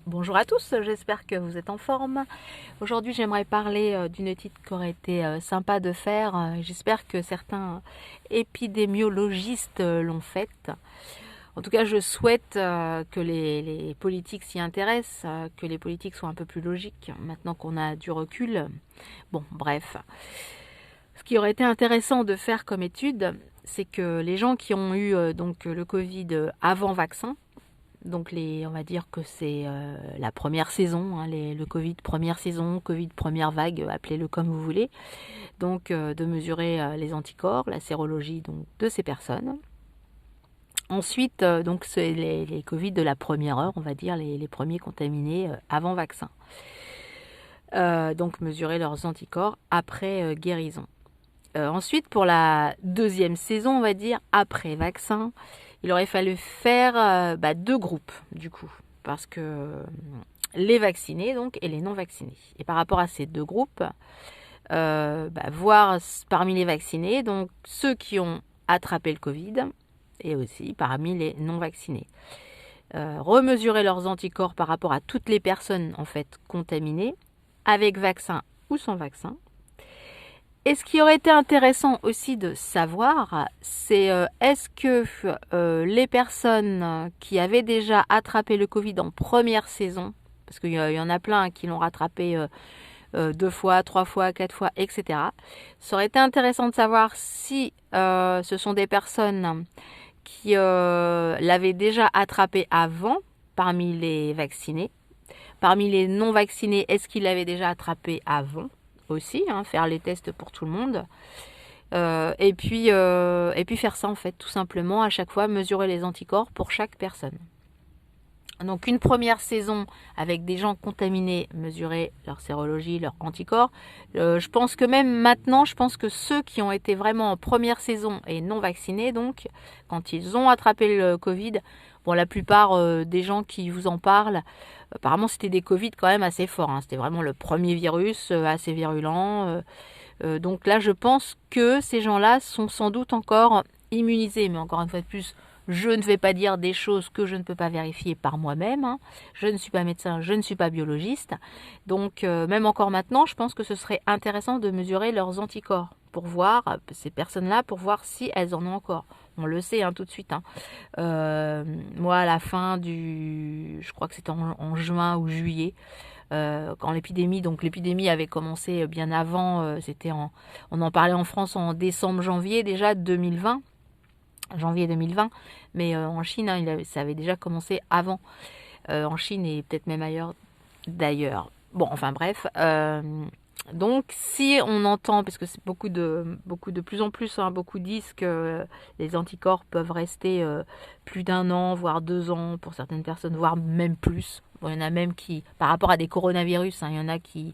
Bonjour à tous, j'espère que vous êtes en forme. Aujourd'hui, j'aimerais parler d'une étude qui aurait été sympa de faire. J'espère que certains épidémiologistes l'ont faite. En tout cas, je souhaite que les politiques s'y intéressent, que les politiques soient un peu plus logiques maintenant qu'on a du recul. Bon, bref. Ce qui aurait été intéressant de faire comme étude, c'est que les gens qui ont eu donc le Covid avant vaccin, donc on va dire que c'est la première saison, hein, le Covid première saison, Covid première vague, appelez-le comme vous voulez. Donc de mesurer les anticorps, la sérologie donc, de ces personnes. Ensuite, donc c'est les Covid de la première heure, on va dire les premiers contaminés avant vaccin. Donc mesurer leurs anticorps après guérison. Ensuite, pour la deuxième saison, on va dire, après vaccin, il aurait fallu faire deux groupes, du coup, parce que les vaccinés, donc, et les non vaccinés. Et par rapport à ces deux groupes, voir parmi les vaccinés, donc, ceux qui ont attrapé le Covid, et aussi parmi les non vaccinés. Remesurer leurs anticorps par rapport à toutes les personnes, en fait, contaminées, avec vaccin ou sans vaccin. Et ce qui aurait été intéressant aussi de savoir, c'est est-ce que les personnes qui avaient déjà attrapé le Covid en première saison, parce qu'il y en a plein qui l'ont rattrapé 2 fois, 3 fois, 4 fois, etc. Ça aurait été intéressant de savoir si ce sont des personnes qui l'avaient déjà attrapé avant parmi les vaccinés. Parmi les non vaccinés, est-ce qu'ils l'avaient déjà attrapé avant aussi, hein, faire les tests pour tout le monde. Et puis faire ça en fait, tout simplement, à chaque fois, mesurer les anticorps pour chaque personne. Donc une première saison avec des gens contaminés, mesurer leur sérologie, leur anticorps. Je pense que même maintenant, je pense que ceux qui ont été vraiment en première saison et non vaccinés, donc quand ils ont attrapé le Covid, bon la plupart des gens qui vous en parlent, apparemment c'était des Covid quand même assez forts, hein. C'était vraiment le premier virus assez virulent. Donc là je pense que ces gens-là sont sans doute encore immunisés, mais encore une fois de plus, je ne vais pas dire des choses que je ne peux pas vérifier par moi-même, hein. Je ne suis pas médecin, je ne suis pas biologiste. Donc même encore maintenant, je pense que ce serait intéressant de mesurer leurs anticorps pour voir ces personnes-là, pour voir si elles en ont encore. On le sait hein, tout de suite. Hein. Moi, à la fin je crois que c'était en juin ou juillet, quand l'épidémie avait commencé bien avant, on en parlait en France en décembre, janvier déjà 2020. Janvier 2020, mais en Chine, hein, ça avait déjà commencé avant, en Chine et peut-être même ailleurs d'ailleurs. Bon, enfin bref, donc si on entend, parce que c'est beaucoup de plus en plus, hein, beaucoup disent que les anticorps peuvent rester plus d'un an, voire 2 ans pour certaines personnes, voire même plus. Bon, il y en a même qui, par rapport à des coronavirus, hein, il y en a qui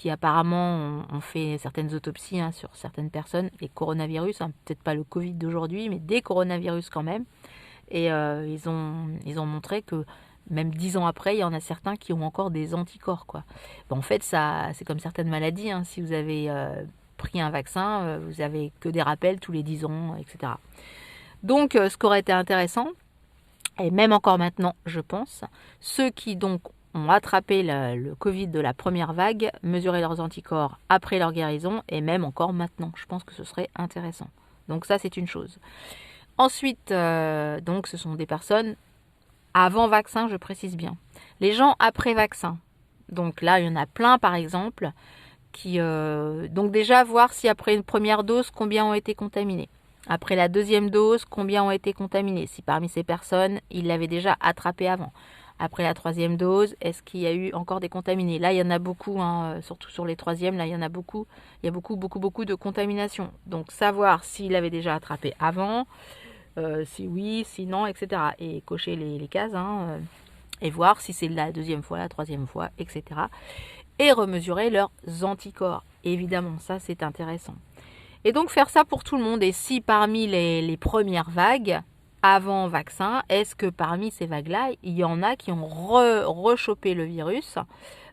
apparemment ont fait certaines autopsies hein, sur certaines personnes, les coronavirus, hein, peut-être pas le Covid d'aujourd'hui, mais des coronavirus quand même. Et ils ont montré que même 10 ans après, il y en a certains qui ont encore des anticorps, quoi. Bon, en fait, ça, c'est comme certaines maladies. Hein, si vous avez pris un vaccin, vous avez que des rappels tous les 10 ans, etc. Donc, ce qui aurait été intéressant, et même encore maintenant, je pense, ceux qui donc ont attrapé le Covid de la première vague, mesurer leurs anticorps après leur guérison, et même encore maintenant. Je pense que ce serait intéressant. Donc ça, c'est une chose. Ensuite, donc ce sont des personnes avant vaccin, je précise bien. Les gens après vaccin. Donc là, il y en a plein, par exemple, qui... donc déjà, voir si après une première dose, combien ont été contaminés. Après la deuxième dose, combien ont été contaminés. Si parmi ces personnes, ils l'avaient déjà attrapé avant. Après la troisième dose, est-ce qu'il y a eu encore des contaminés? Là, il y en a beaucoup, hein, surtout sur les troisièmes, là, il y en a beaucoup. Il y a beaucoup de contamination. Donc, savoir s'il avait déjà attrapé avant, si oui, si non, etc. Et cocher les cases, hein, et voir si c'est la deuxième fois, la troisième fois, etc. Et remesurer leurs anticorps. Évidemment, ça, c'est intéressant. Et donc, faire ça pour tout le monde. Et si parmi les premières vagues, avant vaccin, est-ce que parmi ces vagues-là, il y en a qui ont rechopé le virus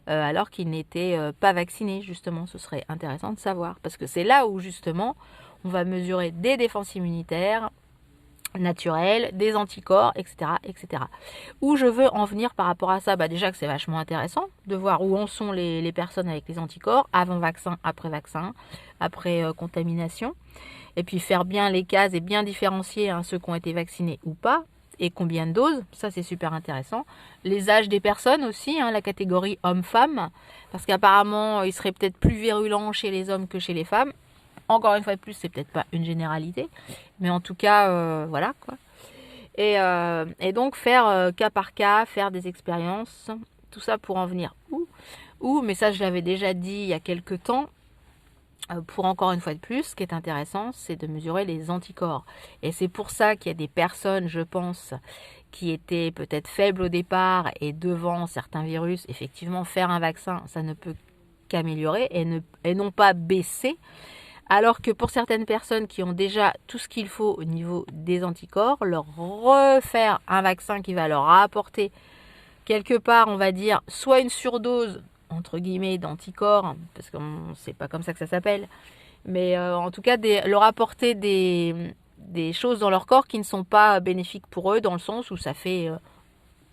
alors qu'ils n'étaient pas vaccinés, justement? Ce serait intéressant de savoir. Parce que c'est là où, justement, on va mesurer des défenses immunitaires naturels, des anticorps, etc., etc. Où je veux en venir par rapport à ça, déjà que c'est vachement intéressant de voir où en sont les personnes avec les anticorps, avant vaccin, après contamination, et puis faire bien les cases et bien différencier ceux qui ont été vaccinés ou pas, et combien de doses, ça c'est super intéressant. Les âges des personnes aussi, la catégorie homme-femme, parce qu'apparemment il serait peut-être plus virulent chez les hommes que chez les femmes. Encore une fois de plus, c'est peut-être pas une généralité, mais en tout cas, voilà quoi. Et donc faire cas par cas, faire des expériences, tout ça pour en venir où, mais ça je l'avais déjà dit il y a quelques temps, pour encore une fois de plus, ce qui est intéressant, c'est de mesurer les anticorps. Et c'est pour ça qu'il y a des personnes, je pense, qui étaient peut-être faibles au départ et devant certains virus, effectivement, faire un vaccin, ça ne peut qu'améliorer et non pas baisser. Alors que pour certaines personnes qui ont déjà tout ce qu'il faut au niveau des anticorps, leur refaire un vaccin qui va leur apporter quelque part, on va dire, soit une surdose, entre guillemets, d'anticorps, parce que c'est pas comme ça que ça s'appelle, mais en tout cas, leur apporter des choses dans leur corps qui ne sont pas bénéfiques pour eux, dans le sens où ça fait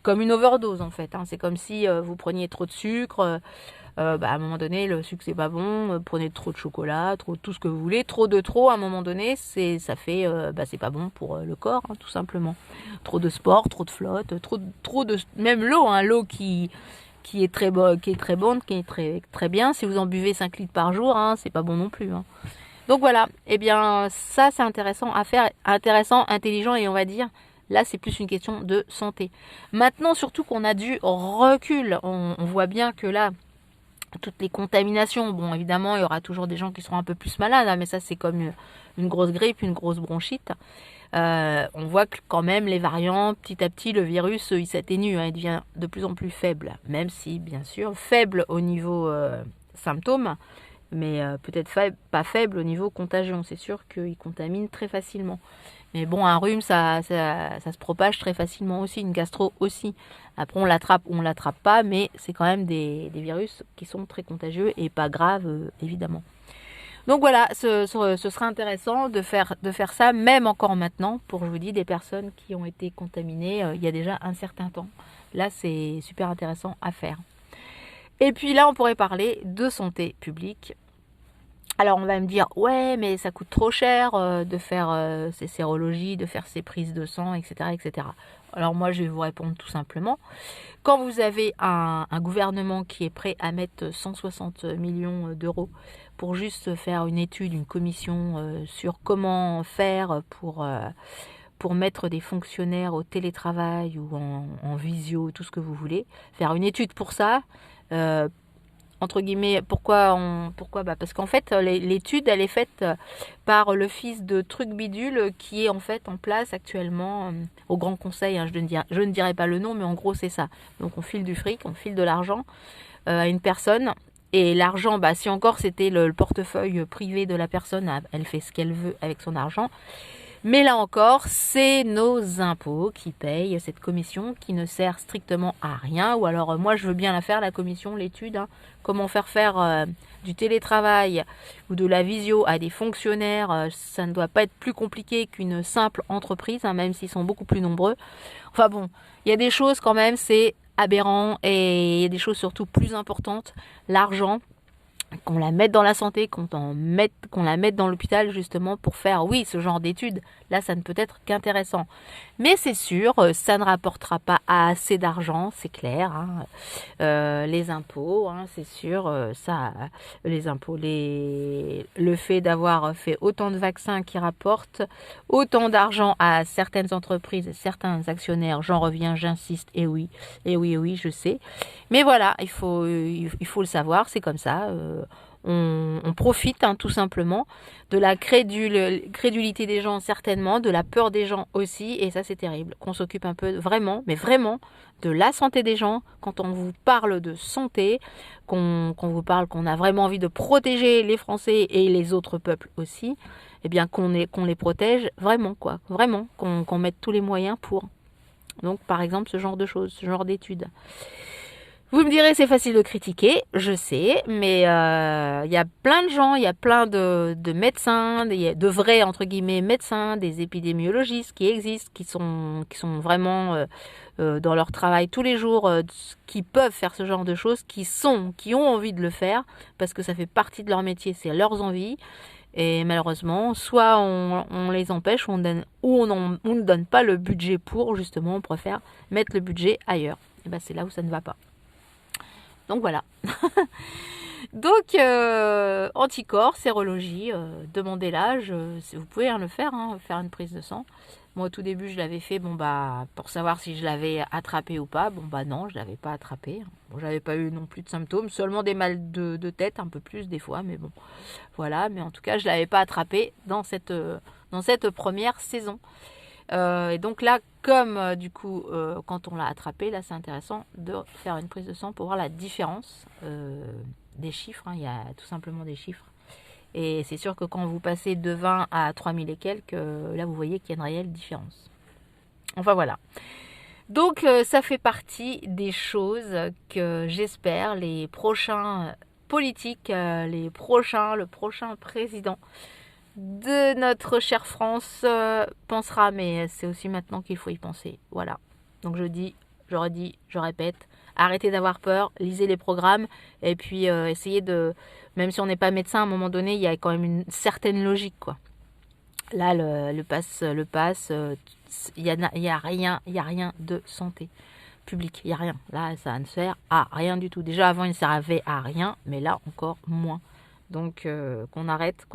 comme une overdose, en fait. C'est comme si vous preniez trop de sucre. À un moment donné, le sucre c'est pas bon, prenez trop de chocolat, tout ce que vous voulez, trop, à un moment donné, c'est pas bon pour le corps, tout simplement. Trop de sport, trop de flotte, trop de même l'eau, l'eau qui est très bonne, qui est très très bien. Si vous en buvez 5 litres par jour, c'est pas bon non plus. Donc voilà, ça c'est intéressant à faire, intéressant, intelligent, et on va dire là c'est plus une question de santé. Maintenant surtout qu'on a du recul, on voit bien que là toutes les contaminations, bon évidemment il y aura toujours des gens qui seront un peu plus malades, mais ça c'est comme une grosse grippe, une grosse bronchite. On voit que quand même les variants, petit à petit le virus il s'atténue, il devient de plus en plus faible, même si bien sûr faible au niveau symptômes, mais peut-être pas faible au niveau contagion. C'est sûr qu'il contamine très facilement. Mais bon, un rhume, ça se propage très facilement aussi, une gastro aussi. Après, on l'attrape ou on l'attrape pas, mais c'est quand même des virus qui sont très contagieux et pas graves, évidemment. Donc voilà, ce serait intéressant de faire ça, même encore maintenant, pour, je vous dis, des personnes qui ont été contaminées il y a déjà un certain temps. Là, c'est super intéressant à faire. Et puis là, on pourrait parler de santé publique. Alors on va me dire, ouais, mais ça coûte trop cher de faire ces sérologies, de faire ces prises de sang, etc., etc. Alors moi, je vais vous répondre tout simplement. Quand vous avez un gouvernement qui est prêt à mettre 160 millions d'euros pour juste faire une étude, une commission sur comment faire pour mettre des fonctionnaires au télétravail ou en visio, tout ce que vous voulez, faire une étude pour ça, entre guillemets, pourquoi parce qu'en fait l'étude elle est faite par le fils de truc bidule qui est en fait en place actuellement au Grand Conseil, je ne dirai pas le nom, mais en gros c'est ça. Donc on file du fric, on file de l'argent à une personne, et l'argent, si encore c'était le portefeuille privé de la personne, elle fait ce qu'elle veut avec son argent. Mais là encore, c'est nos impôts qui payent cette commission qui ne sert strictement à rien. Ou alors, moi, je veux bien la faire, la commission, l'étude. Comment faire du télétravail ou de la visio à des fonctionnaires. Ça ne doit pas être plus compliqué qu'une simple entreprise, même s'ils sont beaucoup plus nombreux. Enfin bon, il y a des choses quand même, c'est aberrant. Et il y a des choses surtout plus importantes. L'argent, qu'on la mette dans la santé, qu'on la mette dans l'hôpital justement pour faire, oui, ce genre d'études. Là, ça ne peut être qu'intéressant. Mais c'est sûr, ça ne rapportera pas assez d'argent, c'est clair. Les impôts, c'est sûr, les impôts, le fait d'avoir fait autant de vaccins qui rapportent autant d'argent à certaines entreprises et certains actionnaires, j'en reviens, j'insiste, et oui, je sais. Mais voilà, il faut le savoir, c'est comme ça. On profite tout simplement de la crédulité des gens, certainement, de la peur des gens aussi, et ça c'est terrible. Qu'on s'occupe un peu vraiment, mais vraiment, de la santé des gens. Quand on vous parle de santé, qu'on vous parle qu'on a vraiment envie de protéger les Français et les autres peuples aussi, eh bien qu'on les protège vraiment, quoi. Vraiment, qu'on mette tous les moyens pour. Donc par exemple ce genre de choses, ce genre d'études. Vous me direz, c'est facile de critiquer, je sais, mais il y a plein de gens, il y a plein de médecins, de vrais, entre guillemets, médecins, des épidémiologistes qui existent, qui sont vraiment dans leur travail tous les jours, qui peuvent faire ce genre de choses, qui ont envie de le faire, parce que ça fait partie de leur métier, c'est leurs envies. Et malheureusement, soit on les empêche, ou on ne donne pas le budget pour, justement, on préfère mettre le budget ailleurs. Et ben c'est là où ça ne va pas. Donc voilà. Donc, anticorps, sérologie, demandez l'âge, vous pouvez le faire, faire une prise de sang. Moi, au tout début, je l'avais fait, pour savoir si je l'avais attrapé ou pas. Non, je l'avais pas attrapé. Bon, j'avais pas eu non plus de symptômes, seulement des mal de tête, un peu plus des fois, mais bon, voilà. Mais en tout cas, je l'avais pas attrapé dans cette première saison. Et donc là, comme du coup, quand on l'a attrapé, là c'est intéressant de faire une prise de sang pour voir la différence des chiffres. Il y a tout simplement des chiffres. Et c'est sûr que quand vous passez de 20 à 3000 et quelques, là vous voyez qu'il y a une réelle différence. Enfin voilà. Donc ça fait partie des choses que j'espère les prochains politiques, le prochain président de notre chère France pensera, mais c'est aussi maintenant qu'il faut y penser. Voilà. Donc je redis, je répète, arrêtez d'avoir peur, lisez les programmes et puis essayez de, même si on n'est pas médecin, à un moment donné, il y a quand même une certaine logique, quoi. Là, le pass, il y a rien de santé publique, il y a rien. Là, ça ne sert à rien du tout. Déjà avant, il ne servait à rien, mais là encore moins. Donc qu'on arrête.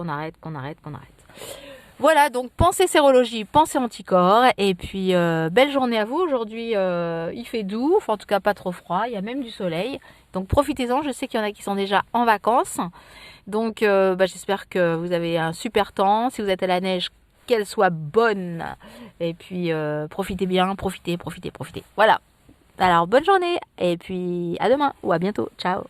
Voilà, donc pensez sérologie, pensez anticorps, et puis belle journée à vous. Aujourd'hui, il fait doux, enfin en tout cas pas trop froid, il y a même du soleil. Donc profitez-en, je sais qu'il y en a qui sont déjà en vacances. Donc j'espère que vous avez un super temps. Si vous êtes à la neige, qu'elle soit bonne. Et puis profitez bien, profitez. Voilà. Alors bonne journée, et puis à demain ou à bientôt. Ciao.